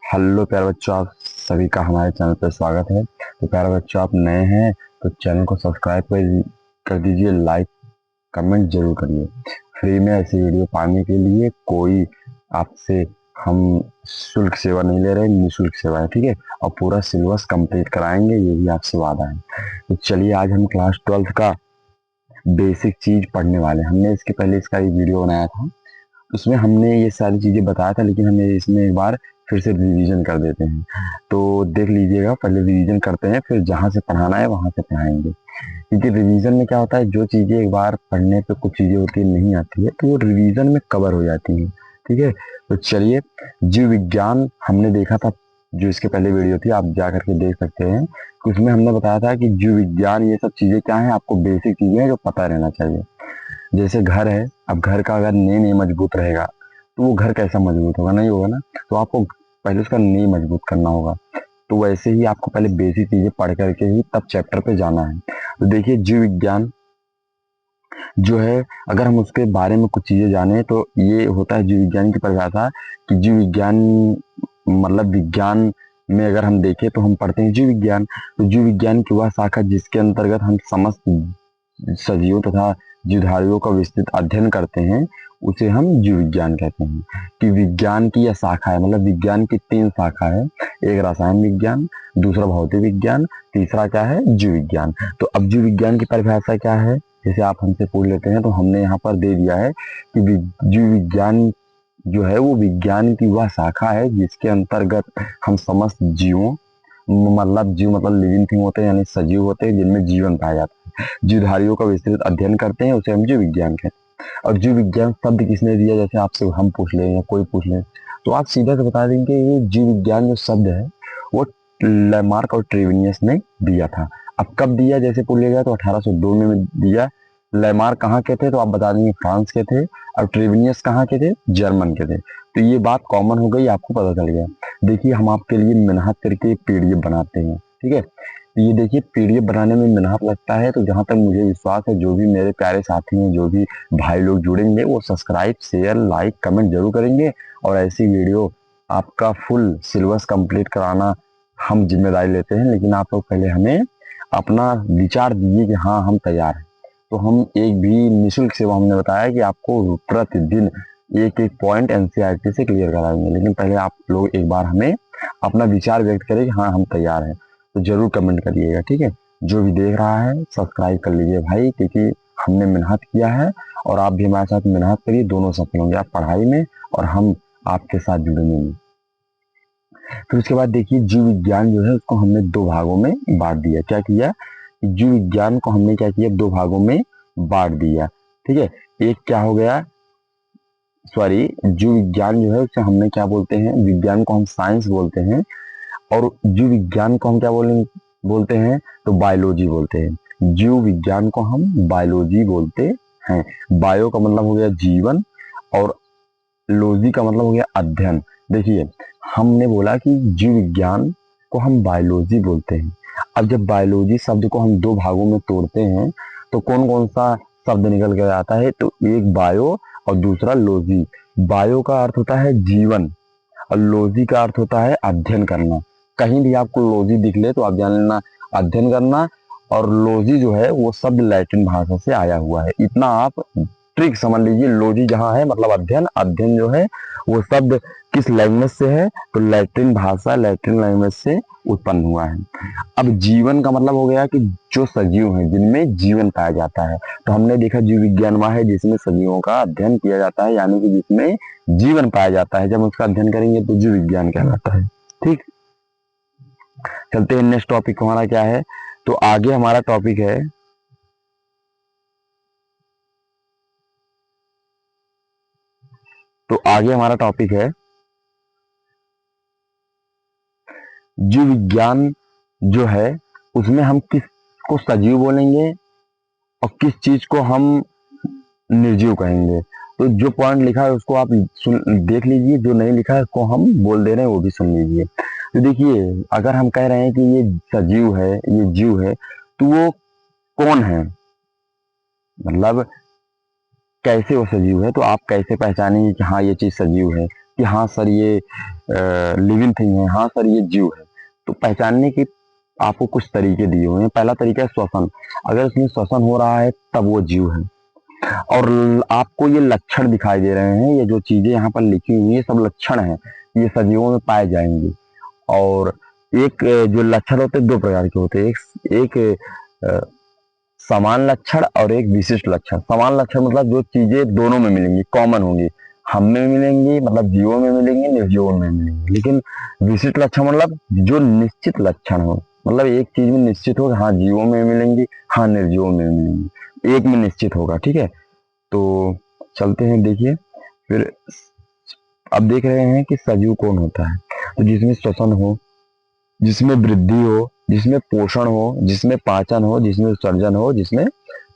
Hello प्यारे बच्चों, आप सभी का हमारे चैनल पर स्वागत है। तो प्यारे बच्चों, आप नए हैं तो चैनल को सब्सक्राइब कर दीजिए, लाइक कमेंट जरूर करिए। फ्री में ऐसी वीडियो पाने के लिए कोई आपसे हम शुल्क सेवा नहीं ले रहे, निःशुल्क सेवा है, ठीक है। और पूरा सिलेबस कंप्लीट कराएंगे, ये भी आपसे वादा है। तो चलिए, आज हम क्लास 12 का बेसिक चीज पढ़ने वाले हैं। हमने इसके पहले इसका एक वीडियो बनाया था, उसमें हमने ये सारी चीजें बताया था, लेकिन हमें इसमें एक बार फिर से रिवीजन कर देते हैं। तो देख लीजिएगा, पहले रिवीजन करते हैं, फिर जहां से पढ़ाना है वहां से पढ़ाएंगे। क्योंकि रिवीजन में क्या होता है, जो चीजें एक बार पढ़ने पे कुछ चीजें होती है नहीं आती है, तो वो रिवीजन में कवर हो जाती है, ठीक है। तो चलिए, जीव विज्ञान हमने देखा था, जो इसके पहले वीडियो थी, आप जा करके देख सकते हैं। तो उसमें हमने बताया था कि जीव विज्ञान ये सब चीजें क्या है, आपको बेसिक चीजें हैं जो पता रहना चाहिए। जैसे घर है, अब घर का अगर नींव नहीं मजबूत रहेगा तो वो घर कैसा मजबूत होगा, नहीं होगा ना। तो आपको पहले उसका नींव मजबूत करना होगा। तो वैसे ही आपको पहले बेसिक चीजें पढ़ करके ही तब चैप्टर पे जाना है। तो देखिए, जीव विज्ञान जो है, अगर हम उसके बारे में कुछ चीजें जाने तो ये होता है जीव विज्ञान की परिभाषा, कि जीव विज्ञान मतलब विज्ञान में अगर हम देखें तो हम पढ़ते हैं जीव विज्ञान। तो जीव विज्ञान की वह शाखा जिसके अंतर्गत हम समस्त सजीवों तथा जीवधारियों का विस्तृत अध्ययन करते हैं, उसे हम जीव विज्ञान कहते हैं। कि विज्ञान की यह शाखा है, मतलब विज्ञान की 3 शाखा है। एक रसायन विज्ञान, दूसरा भौतिक विज्ञान, तीसरा क्या है, जीव विज्ञान। तो अब जीव विज्ञान की परिभाषा क्या है, जैसे आप हमसे पूछ लेते हैं, तो हमने यहाँ पर दे दिया है कि जीव विज्ञान जो है वो विज्ञान की वह शाखा है जिसके अंतर्गत हम समस्त जीवों, मतलब जीव मतलब लिविंग थिंग होते हैं, यानी सजीव होते हैं जिनमें जीवन पाया जाता है, जीवधारियों का विस्तृत अध्ययन करते हैं, उसे हम जीव विज्ञान कहते हैं। और जीव विज्ञान शब्द किसने दिया, जैसे आपसे हम पूछ लें या कोई पूछ ले, तो आप सीधा से बता देंगे ये जीव विज्ञान जो शब्द है वो लैमार्क और ट्रेविनियस ने दिया था। अब कब दिया, जैसे पूछ लिया तो 1802 में दिया। लैमार्क कहाँ के थे, तो आप बता देंगे फ्रांस के थे। और ट्रेविनियस कहाँ के थे, जर्मन के थे। तो ये बात कॉमन हो गई, आपको पता चल गया। देखिए, हम आपके लिए मेहनत करके पीडीएफ बनाते हैं, ठीक है। ये देखिए, पीडीएफ बनाने में मेहनत लगता है, तो जहां तक मुझे विश्वास है, जो भी मेरे प्यारे साथी हैं, जो भी भाई लोग जुड़ेंगे, वो सब्सक्राइब शेयर लाइक कमेंट जरूर करेंगे। और ऐसी वीडियो आपका फुल सिलेबस कंप्लीट कराना हम जिम्मेदारी लेते हैं, लेकिन आप लोग पहले हमें अपना विचार दीजिए कि हाँ, हम तैयार हैं। तो हम एक भी निःशुल्क सेवा, हमने बताया कि आपको प्रतिदिन एक एक पॉइंट एनसीईआरटी से क्लियर कराएंगे, लेकिन पहले आप लोग एक बार हमें अपना विचार व्यक्त करें कि हाँ, हम तैयार हैं। तो जरूर कमेंट करिएगा, ठीक है। जो भी देख रहा है सब्सक्राइब कर लीजिए भाई, क्योंकि हमने मेहनत किया है और आप भी हमारे साथ मेहनत करिए, दोनों सफल होंगे, आप पढ़ाई में और हम आपके साथ जुड़ेंगे। फिर उसके बाद देखिए, जीव विज्ञान जो है उसको हमने 2 भागों में बांट दिया। क्या किया, जीव विज्ञान को हमने क्या किया, 2 भागों में बांट दिया, ठीक है। एक क्या हो गया, सॉरी, जीव विज्ञान जो है उसे हमने क्या बोलते हैं, विज्ञान को हम साइंस बोलते हैं, और जीव विज्ञान को हम क्या बोलते हैं, तो बायोलॉजी बोलते हैं। जीव विज्ञान को हम बायोलॉजी बोलते हैं। बायो का मतलब हो गया जीवन, और लॉजी का मतलब हो गया अध्ययन। देखिए, हमने बोला कि जीव विज्ञान को हम बायोलॉजी बोलते हैं। अब जब बायोलॉजी शब्द को हम 2 भागों में तोड़ते हैं, तो कौन कौन सा शब्द निकल कर आता है, तो एक बायो और दूसरा लॉजी। बायो का अर्थ होता है जीवन, और लॉजी का अर्थ होता है अध्ययन करना। कहीं भी आपको लॉजी दिख ले तो आप जान लेना अध्ययन करना। और लॉजी जो है वो शब्द लैटिन भाषा से आया हुआ है, इतना आप ट्रिक समझ लीजिए। लॉजी जहाँ है मतलब अध्ययन, अध्ययन जो है वो शब्द किस लैंग्वेज से है, तो लैटिन भाषा, लैटिन लैंग्वेज से उत्पन्न हुआ है। अब जीवन का मतलब हो गया कि जो सजीव हैं, जिनमें जीवन पाया जाता है। तो हमने देखा जीव विज्ञान वह है जिसमें सजीवों का अध्ययन किया जाता है, यानी कि जिसमें जीवन पाया जाता है। जब उसका अध्ययन करेंगे तो जीव विज्ञान कहलाता है, ठीक। चलते हैं, नेक्स्ट टॉपिक हमारा क्या है, तो आगे हमारा टॉपिक है, तो आगे हमारा टॉपिक है जीव विज्ञान जो है, उसमें हम किस को सजीव बोलेंगे और किस चीज को हम निर्जीव कहेंगे। तो जो पॉइंट लिखा है उसको आप देख लीजिए, जो नहीं लिखा है उसको हम बोल दे रहे हैं वो भी सुन लीजिए। तो देखिए, अगर हम कह रहे हैं कि ये सजीव है, ये जीव है, तो वो कौन है, मतलब कैसे वो सजीव है, तो आप कैसे पहचानेंगे कि हाँ ये चीज सजीव है। कि हाँ सर ये लिविंग थिंग है, हाँ सर ये जीव है। तो पहचानने की आपको कुछ तरीके दिए हुए हैं। पहला तरीका है श्वसन। अगर उसमें श्वसन हो रहा है तब वो जीव है। और आपको ये लक्षण दिखाई दे रहे हैं, ये जो चीजें यहाँ पर लिखी हुई है सब लक्षण है, ये सजीवों में पाए जाएंगे। और एक जो लक्षण होते हैं दो प्रकार के होते हैं, एक अ, समान लक्षण और एक विशिष्ट लक्षण। समान लक्षण मतलब जो चीजें दोनों में मिलेंगी, कॉमन होंगी, हम में मिलेंगी मतलब जीवों में मिलेंगी, निर्जीवों में मिलेंगी। लेकिन विशिष्ट लक्षण मतलब जो निश्चित लक्षण हो, मतलब एक चीज में निश्चित हो, हाँ जीवों में मिलेंगी, हाँ निर्जीवों में मिलेंगी, एक में निश्चित होगा। ठीक है, तो चलते हैं, देखिए फिर। अब देख रहे हैं कि सजीव कौन होता है, तो जिसमें श्वसन हो, जिसमें वृद्धि हो, जिसमें पोषण हो, जिसमें पाचन हो, जिसमें उत्सर्जन हो, जिसमें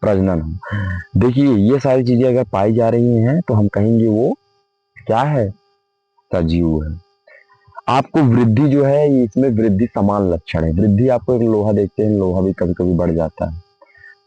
प्रजनन हो। देखिए ये सारी चीजें अगर पाई जा रही हैं तो हम कहेंगे वो क्या है, सजीव है। आपको वृद्धि जो है, ये इसमें वृद्धि समान लक्षण है। वृद्धि आपको एक लोहा देखते हैं, लोहा भी कभी कभी बढ़ जाता है,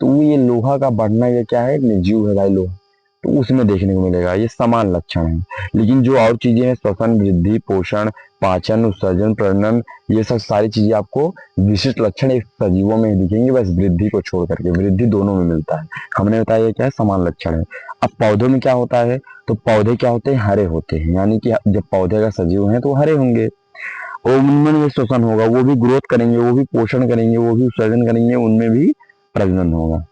तो ये लोहा का बढ़ना ये क्या है, निर्जीव है भाई लोहा, तो उसमें देखने को मिलेगा, ये समान लक्षण है। लेकिन जो और चीजें हैं, श्वसन, वृद्धि, पोषण, पाचन, उत्सर्जन, प्रजनन, ये सब सारी चीजें आपको विशिष्ट लक्षण एक सजीवों में ही दिखेंगे, बस वृद्धि को छोड़ करके। वृद्धि दोनों में मिलता है, हमने बताया ये क्या है, समान लक्षण है। अब पौधों में क्या होता है, तो पौधे क्या होते हैं, हरे होते हैं, यानी कि जब पौधे का सजीव है तो हरे होंगे, और उनमें भी श्वसन होगा, वो भी ग्रोथ करेंगे, वो भी पोषण करेंगे, वो भी उत्सर्जन करेंगे, उनमें भी प्रजनन होगा।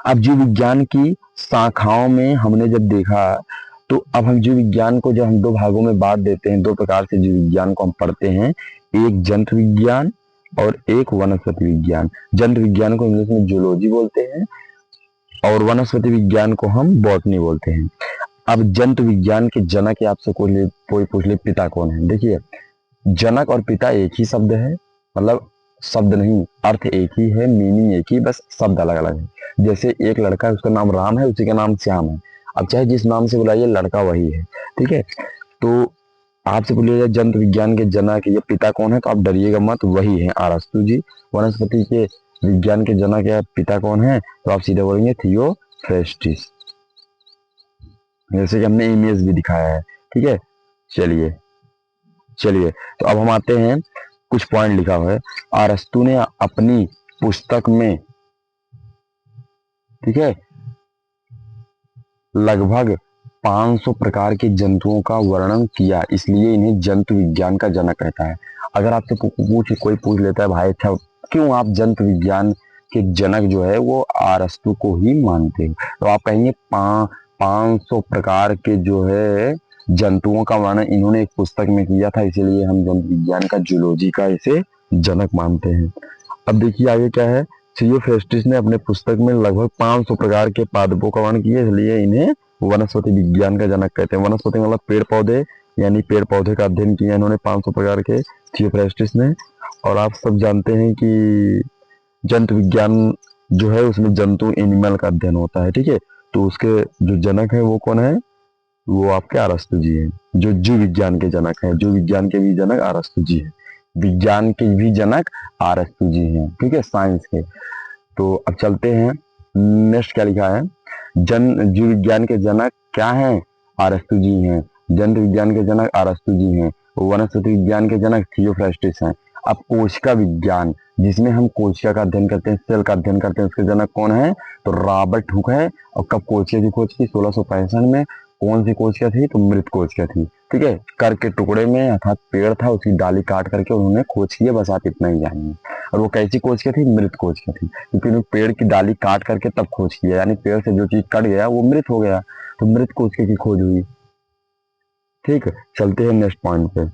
अब जीव विज्ञान की शाखाओं में हमने जब देखा, तो अब हम जीव विज्ञान को जब हम दो भागों में बांट देते हैं, दो प्रकार से जीव विज्ञान को हम पढ़ते हैं, एक जंतु विज्ञान और एक वनस्पति विज्ञान। जंतु विज्ञान को इंग्लिश में जूलॉजी बोलते हैं और वनस्पति विज्ञान को हम बॉटनी बोलते हैं। अब जंतु विज्ञान के जनक आपसे कोई पूछ ले पिता कौन है, देखिए जनक और पिता एक ही शब्द है, मतलब शब्द नहीं, अर्थ एक ही है, मीनिंग एक ही, बस शब्द अलग अलग है। जैसे एक लड़का है, उसका नाम राम है, उसी का नाम श्याम है। अब चाहे जिस नाम से बुलाइए, लड़का वही है। ठीक है, तो आपसे बोलिएगा जंतु विज्ञान के जनक या पिता कौन है, तो आप डरिएगा मत, वही है अरस्तु जी। वनस्पति के विज्ञान के जनक या पिता कौन है, तो आप सीधे बोलेंगे थियोफ्रेस्टिस, जैसे कि हमने इमेज भी दिखाया है। ठीक है, चलिए चलिए, तो अब हम आते हैं, कुछ पॉइंट लिखा हुआ है अरस्तु ने अपनी पुस्तक में, ठीक है, लगभग 500 प्रकार के जंतुओं का वर्णन किया, इसलिए इन्हें जंतु विज्ञान का जनक कहता है। अगर आपसे कोई पूछ लेता है भाई अच्छा क्यों आप जंतु विज्ञान के जनक जो है वो अरस्तु को ही मानते हैं, तो आप कहेंगे 500 प्रकार के जो है जंतुओं का वर्णन इन्होंने एक पुस्तक में किया था, इसीलिए हम जंतु विज्ञान का जूलॉजी का इसे जनक मानते हैं। अब देखिए आगे क्या है, थियोफ्रेस्टिस ने अपने पुस्तक में लगभग 500 प्रकार के पादपों का वर्णन किया, इसलिए इन्हें वनस्पति विज्ञान का जनक कहते हैं। वनस्पति मतलब पेड़ पौधे, यानी पेड़ पौधे का अध्ययन किया इन्होंने 500 प्रकार के थियोफ्रेस्टिस ने। और आप सब जानते हैं कि जंतु विज्ञान जो है उसमें जंतु एनिमल का अध्ययन होता है। ठीक है, तो उसके जो जनक है वो कौन है, वो आपके अरस्तु जी हैं, जो जीव विज्ञान के जनक हैं। जीव विज्ञान के भी जनक अरस्तु जी हैं, विज्ञान के भी जनक अरस्तु जी हैं। ठीक है, साइंस के। तो अब चलते हैं, नेक्स्ट क्या लिखा है, जीव विज्ञान के जनक क्या हैं, अरस्तु जी हैं। जंतु विज्ञान के जनक अरस्तु जी हैं। वनस्पति विज्ञान के जनक थियोफ्रेस्टिस हैं। अब कोशिका विज्ञान, जिसमें हम कोशिका का अध्ययन करते हैं, सेल का अध्ययन करते हैं, उसके जनक कौन है, तो रॉबर्ट हुक है। और कब कोशिका की खोज की, 1665 में। कौन सी कोशिका थी, तो मृत कोशिका थी। ठीक है, कर के टुकड़े में अर्थात पेड़ था, उसकी डाली काट करके उन्होंने खोज की है, बस आप इतना ही जानिए। और वो कैसी कोशिका थी, मृत कोशिका थी, क्योंकि उन्होंने पेड़ की डाली काट करके तब खोज किया, यानी पेड़ से जो चीज कट गया वो मृत हो गया, तो मृत कोशिका की खोज हुई। ठीक है, चलते हैं नेक्स्ट पॉइंट पे।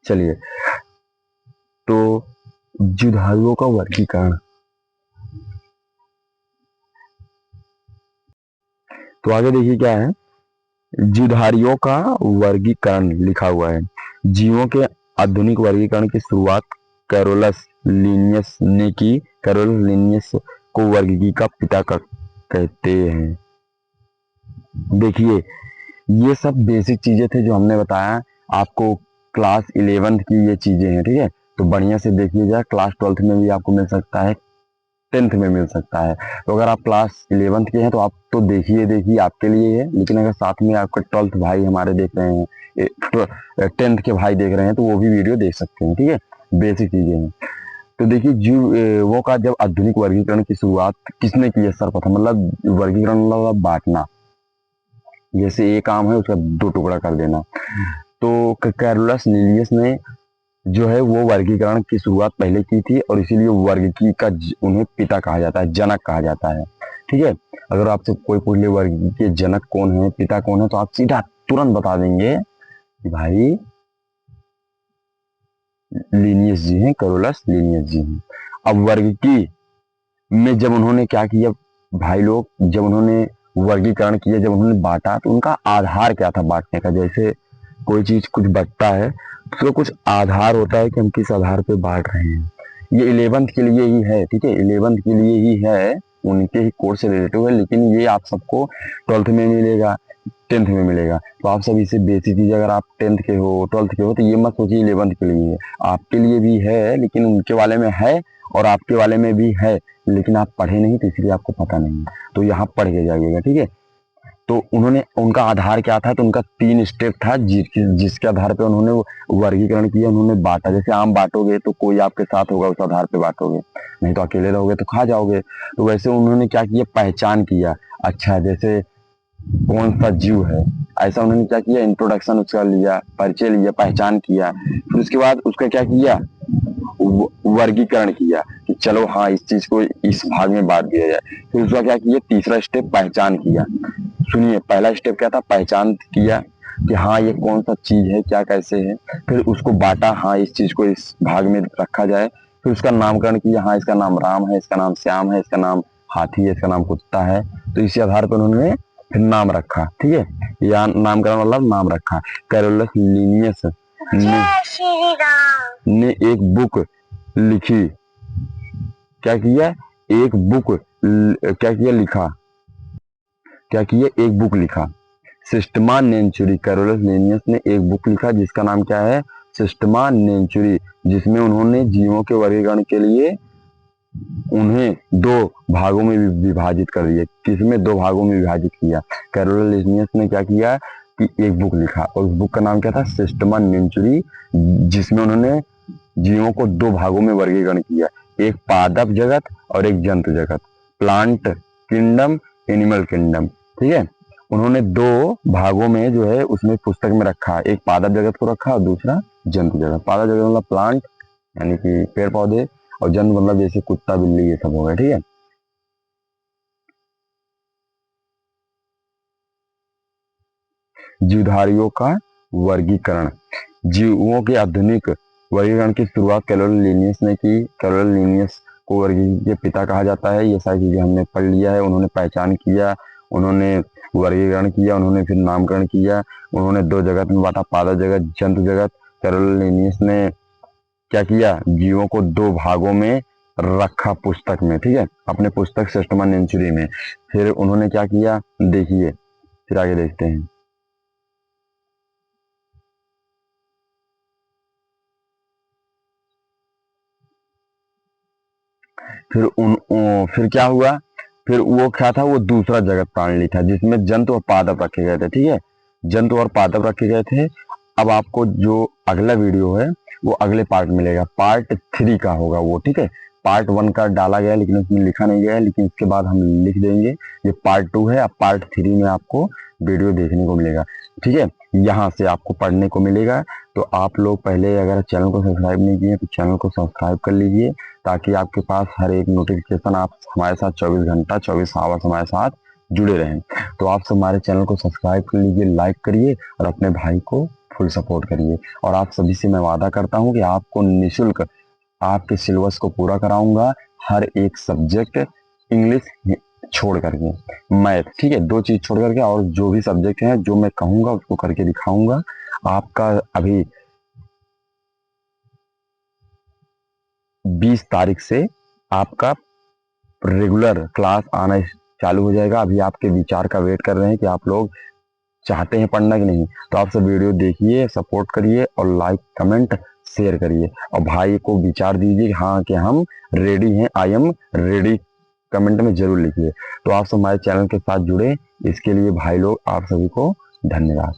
चलिए, तो जुधायुओं का वर्गीकरण, तो आगे देखिए क्या है, जीवधारियों का वर्गीकरण लिखा हुआ है। जीवों के आधुनिक वर्गीकरण की शुरुआत कैरोलस लिनियस ने की। कैरोलस लिनियस को वर्गीकरण का पिता कहते हैं। देखिए ये सब बेसिक चीजें थे जो हमने बताया आपको, क्लास 11th की ये चीजें हैं। ठीक है, तो तो बढ़िया से देखिएगा। क्लास 12th में भी आपको मिल सकता है, 10th में मिल सकता है। तो अगर आप क्लास 11th के हैं तो आप तो देखिए आपके लिए है, लेकिन अगर साथ में आपके 12th भाई हमारे देख रहे हैं, 10th के भाई देख रहे हैं, तो वो भी वीडियो देख सकते हैं। ठीक है, बेसिक चीजें हैं। तो देखिए जीवों का जब आधुनिक वर्गीकरण की शुरुआत किसने की है सर्वप्रथम, मतलब वर्गीकरण मतलब बांटना, जैसे एक आम है उसका 2 टुकड़ा कर देना। तो कैरोलस लिनियस ने जो है वो वर्गीकरण की शुरुआत पहले की थी, और इसीलिए वर्गीकी का उन्हें पिता कहा जाता है, जनक कहा जाता है। ठीक है, अगर आपसे कोई पूछ ले वर्गीकी के जनक कौन है, पिता कौन है, तो आप सीधा तुरंत बता देंगे कि भाई लिनियस जी हैं, कैरोलस लिनियस जी हैं। अब वर्गीकी में जब उन्होंने क्या किया भाई लोग, जब उन्होंने वर्गीकरण किया, जब उन्होंने बांटा, तो उनका आधार क्या था बांटने का। जैसे कोई चीज कुछ बटता है तो उसका कुछ आधार होता है कि हम किस आधार पे बांट रहे हैं। ये 11th के लिए ही है, ठीक है, 11th के लिए ही है, उनके ही कोर्स से रिलेटिव है, लेकिन ये आप सबको 12th में मिलेगा, 10th में मिलेगा। तो आप सभी से बेसिक चीज, अगर आप 10th के हो, 12th के हो, तो ये मत सोचिए 11th के लिए है, आपके लिए भी है, लेकिन उनके वाले में है और आपके वाले में भी है, लेकिन आप पढ़े नहीं तो इसलिए आपको पता नहीं है, तो यहाँ पढ़ के जाइएगा। ठीक है, तो उन्होंने, उनका आधार क्या था, तो उनका 3 स्टेप था जिसके आधार पे उन्होंने वर्गीकरण किया, उन्होंने बांटा। जैसे आम बांटोगे तो कोई आपके साथ होगा, उस आधार पे बांटोगे, नहीं तो अकेले रहोगे तो खा जाओगे। तो वैसे उन्होंने क्या किया, पहचान किया। अच्छा, जैसे कौन सा जीव है, ऐसा उन्होंने क्या किया, इंट्रोडक्शन उसका लिया, परिचय लिया, पहचान किया। फिर उसके बाद उसका क्या किया, वर्गीकरण किया कि चलो हाँ इस चीज को इस भाग में बांट दिया जाए। फिर उसका क्या किया, तीसरा स्टेप पहचान किया। सुनिए, पहला स्टेप क्या था, पहचान किया कि हाँ ये कौन सा चीज है, क्या कैसे है। फिर उसको बांटा, हाँ इस चीज को इस भाग में रखा जाए। फिर उसका नामकरण किया, हाँ इसका नाम राम है, इसका नाम श्याम है, इसका नाम हाथी है, इसका नाम कुत्ता है। तो इसी आधार पर उन्होंने फिर नाम रखा। ठीक है, या नामकरण मतलब नाम रखा। कैरोलस लिनियस ने एक बुक लिखी, क्या किया, एक बुक क्या किया, लिखा, क्या किया, एक बुक लिखा, सिस्टमा नेंचुरी। कैरोलस लिनियस ने एक बुक लिखा जिसका नाम क्या है, सिस्टमा नेंचुरी, जिसमें उन्होंने जीवों के वर्गीकरण के लिए उन्हें 2 भागों में विभाजित कर दिया। किसमें, 2 भागों में विभाजित किया। कैरोलस लिनियस ने क्या किया कि एक बुक लिखा, और उस बुक का नाम क्या था, सिस्टमा नेंचुरी, जिसमें उन्होंने जीवों को 2 भागों में वर्गीकरण किया, एक पादप जगत और एक जंतु जगत, प्लांट किंगडम, एनिमल किंगडम। ठीक है, उन्होंने 2 भागों में जो है उसमें पुस्तक में रखा, एक पादप जगत को रखा और दूसरा जंतु जगत। पादप जगत मतलब प्लांट यानी कि पेड़ पौधे, और जंतु मतलब जैसे कुत्ता बिल्ली ये सब हो गए। ठीक है, जीवधारियों का वर्गीकरण, जीवों के आधुनिक वर्गीकरण की शुरुआत कैरोलस लिनियस ने की। कैरोलस लिनियस को वर्गीकरण के पिता कहा जाता है। ये सारी चीजें हमने पढ़ लिया है। उन्होंने पहचान किया, उन्होंने वर्गीकरण किया, उन्होंने फिर नामकरण किया, उन्होंने 2 जगत में बांटा, पादप जगत, जंतु जगत। कैरोलस लिनियस ने क्या किया, जीवों को 2 भागों में रखा पुस्तक में। ठीक है, अपने पुस्तक सिस्टमा नेंचुरी में। फिर उन्होंने क्या किया, देखिए, फिर आगे देखते हैं। फिर क्या हुआ, फिर वो क्या था, वो दूसरा जगत प्राणी था जिसमें जंतु और पादप रखे गए थे। ठीक है, जंतु और पादप रखे गए थे। अब आपको जो अगला वीडियो है वो अगले पार्ट मिलेगा, पार्ट 3 का होगा वो। ठीक है, पार्ट 1 का डाला गया लेकिन उसमें लिखा नहीं गया है, लेकिन इसके बाद हम लिख देंगे। ये पार्ट 2 है। अब पार्ट 3 में आपको वीडियो देखने को मिलेगा। ठीक है, यहाँ से आपको पढ़ने को मिलेगा। तो आप लोग पहले अगर चैनल को सब्सक्राइब नहीं किए तो चैनल को सब्सक्राइब कर लीजिए, ताकि आपके पास हर एक नोटिफिकेशन, आप हमारे साथ 24 घंटा 24 आवर्स हमारे साथ जुड़े रहें। तो आप सब हमारे चैनल को सब्सक्राइब कर लीजिए, लाइक करिए और अपने भाई को फुल सपोर्ट करिए। और आप सभी से मैं वादा करता हूं कि आपको निःशुल्क आपके सिलेबस को पूरा कराऊंगा, हर एक सब्जेक्ट, इंग्लिश छोड़ करके, मैथ, ठीक है, 2 चीज छोड़ करके, और जो भी सब्जेक्ट हैं जो मैं कहूंगा उसको करके दिखाऊंगा। आपका अभी 20 तारीख से आपका रेगुलर क्लास आना चालू हो जाएगा। अभी आपके विचार का वेट कर रहे हैं कि आप लोग चाहते हैं पढ़ना कि नहीं। तो आप सब वीडियो देखिए, सपोर्ट करिए और लाइक कमेंट शेयर करिए और भाई को विचार दीजिए कि हाँ कि हम रेडी हैं, आई एम रेडी, कमेंट में जरूर लिखिए। तो आप सब हमारे चैनल के साथ जुड़े, इसके लिए भाई लोग आप सभी को धन्यवाद।